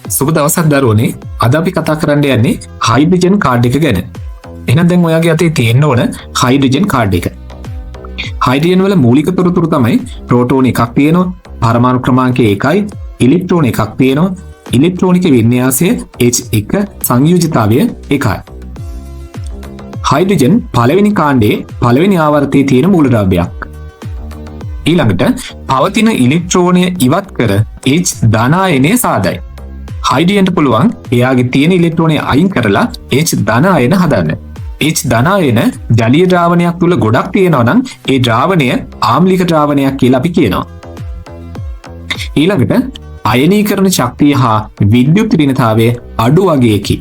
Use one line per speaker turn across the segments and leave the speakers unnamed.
සුබ දවසක් දරුවනේ. අද අපි කතා කරන්න යන්නේ හයිඩ්‍රජන් කාඩ් එක ගැන. එහෙනම් දැන් ඔයාගේ අතේ තියෙන්න ඕන හයිඩ්‍රජන් කාඩ් එක. හයිඩ්‍රජන් වල මූලික තොරතුරු තමයි ප්‍රෝටෝන එකක් තියෙනවා, පරමාණු ක්‍රමාංකය 1යි, ඉලෙක්ට්‍රෝන එකක් තියෙනවා, ඉලෙක්ට්‍රෝනික වින්‍යාසය H1, සංයෝජිතාවය 1යි. හයිඩ්‍රජන් පළවෙනි කාණ්ඩයේ පළවෙනි ආවර්තයේ තියෙන මූලද්‍රව්‍යයක්. ඊළඟට පවතින ඉලෙක්ට්‍රෝනය ඉවත් කර H ධනායනය සාදයි. හයිඩ්‍රජන්ට පුළුවන් එයාගේ තියෙන ඉලෙක්ට්‍රෝනය අයින් කරලා H ධනායන හදන්න. H ධනායන ජලීය ද්‍රාවණයක් තුල ගොඩක් තියෙනවා නම් ඒ ද්‍රාවණය ආම්ලික ද්‍රාවණයක් කියලා අපි කියනවා. ඊළඟට අයනීකරණ ශක්තිය හා විද්‍යුත් ඍණතාවය අඩු වගේකි.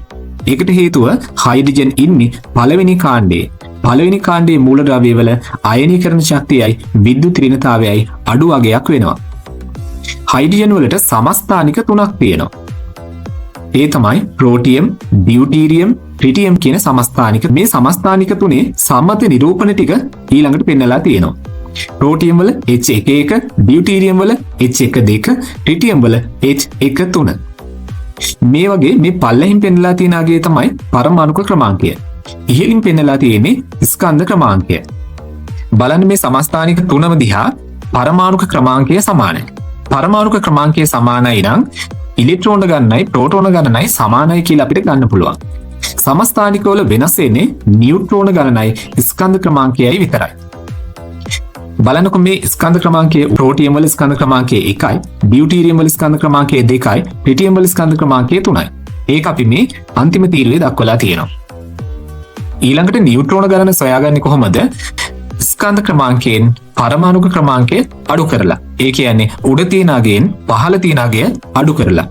ඒකට හේතුව හයිඩ්‍රජන් ඉන්නේ පළවෙනි කාණ්ඩයේ. පළවෙනි කාණ්ඩයේ මූලද්‍රව්‍ය වල අයනීකරණ ශක්තියයි විද්‍යුත් ඍණතාවයයි අඩු වගයක් වෙනවා. හයිඩ්‍රජන් වලට සමස්ථානික තුනක් තියෙනවා. ඒ තමයි ප්‍රෝටියම්, ඩියුටීරියම්, ට්‍රිටියම් කියන සමස්ථානික. මේ සමස්ථානික තුනේ සම්මත නිරූපණ ටික ඊළඟට පෙන්නලා තියෙනවා. ප්‍රෝටියම් වල H11, ඩියුටීරියම් වල H12, ට්‍රිටියම් වල H13. මේ වගේ මේ පල්ලෙහින් පෙන්නලා තියෙන අගේ තමයි පරමාණුක ක්‍රමාංකය. ඉහළින් පෙන්නලා තියෙන්නේ ස්කන්ධ ක්‍රමාංකය. බලන්න මේ සමස්ථානික තුනම දිහා පරමාණුක ක්‍රමාංකය සමානයි. පරමාණුක ක්‍රමාංකය සමානයි නම් ඉලෙක්ට්‍රෝන ගණනයි ප්‍රෝටෝන ගණනයි සමානයි කියලා අපිට ගන්න පුළුවන්. සමස්ථානික වල වෙනස් වෙන්නේ නියුට්‍රෝන ගණනයි ස්කන්ධ ක්‍රමාංකයයි විතරයි. බලන්නකො මේ ස්කන්ධ ක්‍රමාංකය ප්‍රෝටියම් වල ස්කන්ධ ක්‍රමාංකය 1යි, ඩියුටීරියම් වල ස්කන්ධ ක්‍රමාංකය 2යි, ට්‍රිටියම් වල ස්කන්ධ ක්‍රමාංකය 3යි. ඒක අපි මේ අන්තිම තීරුවේ දක්වලා තියෙනවා. ඊළඟට නියුට්‍රෝන ගණන සොයාගන්නේ කොහොමද? ස්කන්ධ ක්‍රමාංකයෙන් පරමාණුක ක්‍රමාංකය අඩු කරලා. ඒ කියන්නේ උඩ තියෙන අගයෙන් පහළ තියෙන අගය අඩු කරලා.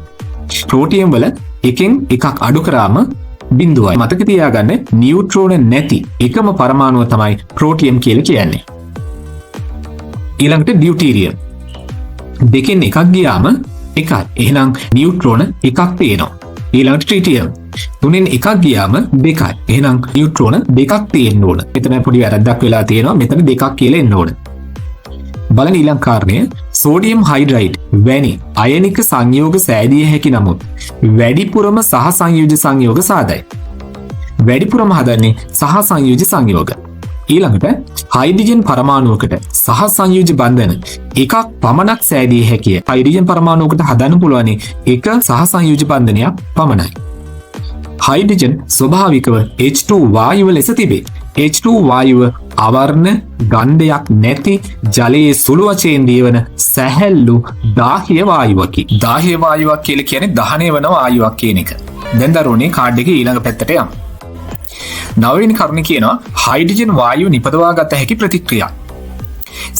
ප්‍රෝටියම් වල එකෙන් එකක් අඩු කරාම බිඳුවයි. මතක තියාගන්න නියුට්‍රෝන නැති එකම පරමාණුව තමයි ප්‍රෝටියම් කියලා කියන්නේ. ඊළඟට ඩියුටීරියම්. දෙකෙන් එකක් ගියාම එකයි. එහෙනම් නියුට්‍රෝන එකක් තියෙනවා. ඊළඟට ට්‍රිටියම්. තුනෙන් එකක් ගියාම දෙකයි. එහෙනම් නියුට්‍රෝන දෙකක් තියෙන්න ඕන. මෙතන පොඩි වැරද්දක් වෙලා තියෙනවා. මෙතන දෙකක් කියලා එන්න ඕන. බලන්න ඊළඟ කාරණය, සෝඩියම් හයිඩ්‍රයිඩ් වැනි අයනික සංයෝග සෑදිය හැකි නමුත් වැඩිපුරම සහ සංයුජ සංයෝග සාදයි. වැඩිපුරම හදන්නේ සහ සංයුජ සංයෝග. ඊළඟට හයිඩ්‍රජන් පරමාණුවකට සහ සංයුජ බන්ධන එකක් පමණක් සෑදිය හැකිය. හයිඩ්‍රජන් පරමාණුවකට හදන්න පුළුවන් එක සහ සංයුජ බන්ධනයක් පමණයි. හයිඩ්‍රජන් ස්වභාවිකව H2 වායුව ලෙස තිබේ. H2 වායුව අවර්ණ ගන්ධයක් නැති ජලයේ සුළු වශයෙන් දියවන සැහැල්ලු දාහ්‍ය වායුවකි. දාහ්‍ය වායුවක් කියලා කියන්නේ දහනය වන වායුවක් කියන එක. දැන් දරුවනේ කාඩ් එකේ ඊළඟ පැත්තට යමු. නවවෙනි කරුණ කියනවා හයිඩ්‍රජන් වායුව නිපදවාගත හැකි ප්‍රතික්‍රියා.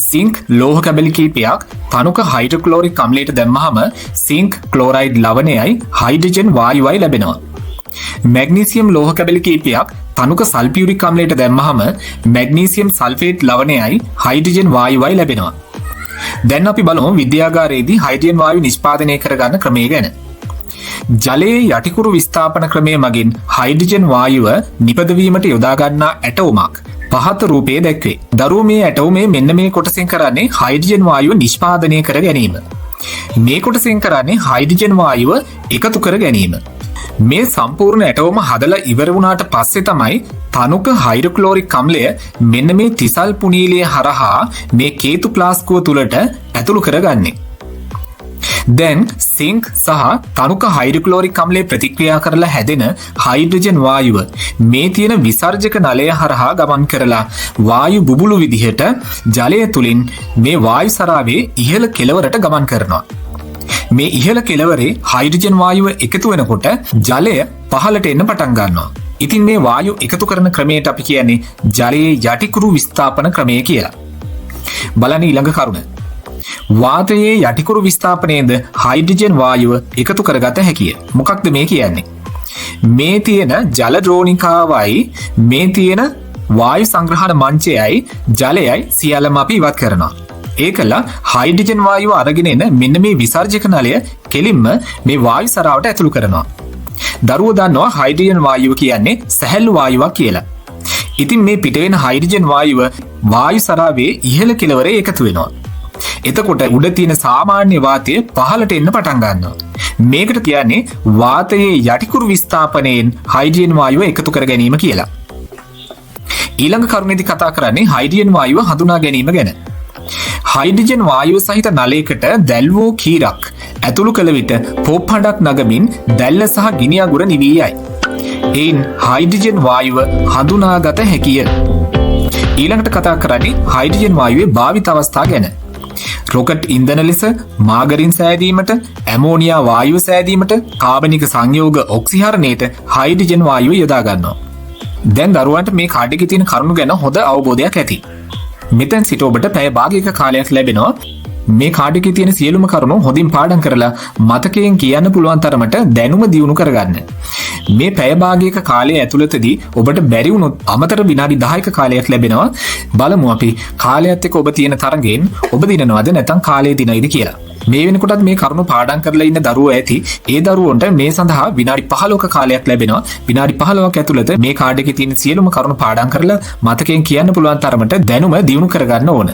සිංක් ලෝහ කැබලි කීපයක් තනුක හයිඩ්‍රොක්ලෝරික් අම්ලයට දැම්මහම සිංක් ක්ලෝරයිඩ් ලවණයයි හයිඩ්‍රජන් වායුවයි ලැබෙනවා. මැග්නීසියම් ලෝහ කැබලි කීපයක් තනුක සල්ෆියුරික් අම්ලයට දැම්මහම මැග්නීසියම් සල්ෆේට් ලවණයයි හයිඩ්‍රජන් වායුවයි ලැබෙනවා. දැන් අපි බලමු විද්‍යාගාරයේදී හයිඩ්‍රජන් වායු නිෂ්පාදනය කරගන්න ක්‍රමය ගැන. ජලයේ යටිකුරු විස්ථාපන ක්‍රමය මගින් හයිඩ්‍රජන් වායුව නිපදවීමට යොදා ගන්නා ඇටෝමක් පහත රූපයේ දැක්වේ. දරුවෝ මේ ඇටෝමේ මෙන්න මේ කොටසෙන් කරන්නේ හයිඩ්‍රජන් වායුව නිෂ්පාදනය කර ගැනීම. මේ කොටසෙන් කරන්නේ හයිඩ්‍රජන් වායුව එකතු කර ගැනීම. මේ සම්පූර්ණ ඇටෝම හදලා ඉවර වුණාට පස්සේ තමයි තනුක හයිඩ්‍රොක්ලෝරික් අම්ලය මෙන්න මේ තිසල් පුනීලිය හරහා මේ කේතු ප්ලාස්කුව තුලට ඇතුළු කරගන්නේ. දැන් සිංක් සහ තනුක හයිඩ්‍රොක්ලෝරික් අම්ලය ප්‍රතික්‍රියා කරලා හැදෙන හයිඩ්‍රජන් වායුව මේ තියෙන විසර්ජක නලය හරහා ගමන් කරලා වායු බුබුලු විදිහට ජලය තුලින් මේ වායු සරාවේ ඉහළ කෙළවරට ගමන් කරනවා. මේ ඉහළ කෙළවරේ හයිඩ්‍රජන් වායුව එකතු වෙනකොට ජලය පහළට එන්න පටන් ගන්නවා. ඉතින් මේ වායු එකතු කරන ක්‍රමයට අපි කියන්නේ ජලයේ යටිකුරු විස්ථාපන ක්‍රමය කියලා. බලන්න ඊළඟ කරුණ. වාතයේ යටිකුරු විස්ථාපනයේද හයිඩ්‍රජන් වායුව එකතු කරගත හැකිය. මොකක්ද මේ කියන්නේ? මේ තියෙන ජල ද්‍රෝණිකාවයි මේ තියෙන වායු සංග්‍රහණ මංචයයි ජලයයි සියල්ලම අපි ඉවත් කරනවා. ඒකලා හයිඩ්‍රජන් වායුව අරගෙන එන මෙන්න මේ විසර්ජක නලය කෙලින්ම මේ වායු සරාවට ඇතුළු කරනවා. දරුවෝ දන්නවා හයිඩ්‍රජන් වායුව කියන්නේ සැහැල්ලු වායුවක් කියලා. ඉතින් මේ පිට වෙන හයිඩ්‍රජන් වායුව වායු සරාවේ ඉහළ කෙළවරේ එකතු වෙනවා. එතකොට උඩ තියෙන සාමාන්‍ය වාතය පහළට එන්න පටන් ගන්නවා. මේකට කියන්නේ වාතයේ යටිකුරු විස්ථාපනයෙන් හයිඩ්‍රජන් වායුව එකතු කර ගැනීම කියලා. ඊළඟ කරුණේදී කතා කරන්නේ හයිඩ්‍රජන් වායුව හඳුනා ගැනීම ගැන. හයිඩ්‍රජන් වායුව සහිත නලයකට දැල්වෝ කීරක් ඇතුළු කළ විට පොප් හඬක් නගමින් දැල්ල සහ ගිනි අඟුර නිවී යයි. එයින් හයිඩ්‍රජන් වායුව හඳුනාගත හැකිය. ඊළඟට කතා කරන්නේ හයිඩ්‍රජන් වායුවේ භාවිත අවස්ථා ගැන. රොකට් ඉන්ධන ලෙස මාගරින් සෑදීමට, ඇමෝනියා වායුව සෑදීමට, කාබනික සංයෝග ඔක්සිහරණයට හයිඩ්‍රජන් වායුව යොදා ගන්නවා. දැන් දරුවන්ට මේ කාඩ් එකේ තියෙන කරුණු ගැන හොඳ අවබෝධයක් ඇති. මෙතෙන් සිට ඔබට පැය භාගයක කාලයක් ලැබෙනවා මේ කාඩ් එකේ තියෙන සියලුම කරුණු හොඳින් පාඩම් කරලා මතකයෙන් කියන්න පුළුවන් තරමට දැනුම දියුණු කරගන්න. මේ පැය භාගයක කාලය ඇතුළතදී ඔබට බැරි වුණොත් අමතර විනාඩි 10ක කාලයක් ලැබෙනවා. බලමු අපි කාලයත් එක්ක ඔබ තියෙන තරඟයෙන් ඔබ දිනනවද නැත්නම් කාලය දිනයිද කියලා. මේ වෙනකොටත් මේ කරුණු පාඩම් කරලා ඉන්න දරුවෝ ඇති. ඒ දරුවන්ට මේ සඳහා විනාඩි 15ක කාලයක් ලැබෙනවා. විනාඩි 15ක් ඇතුළත මේ කාඩ් එකේ තියෙන සියලුම කරුණු පාඩම් කරලා මතකයෙන් කියන්න පුළුවන් තරමට දැනුම දියුණු කරගන්න ඕන.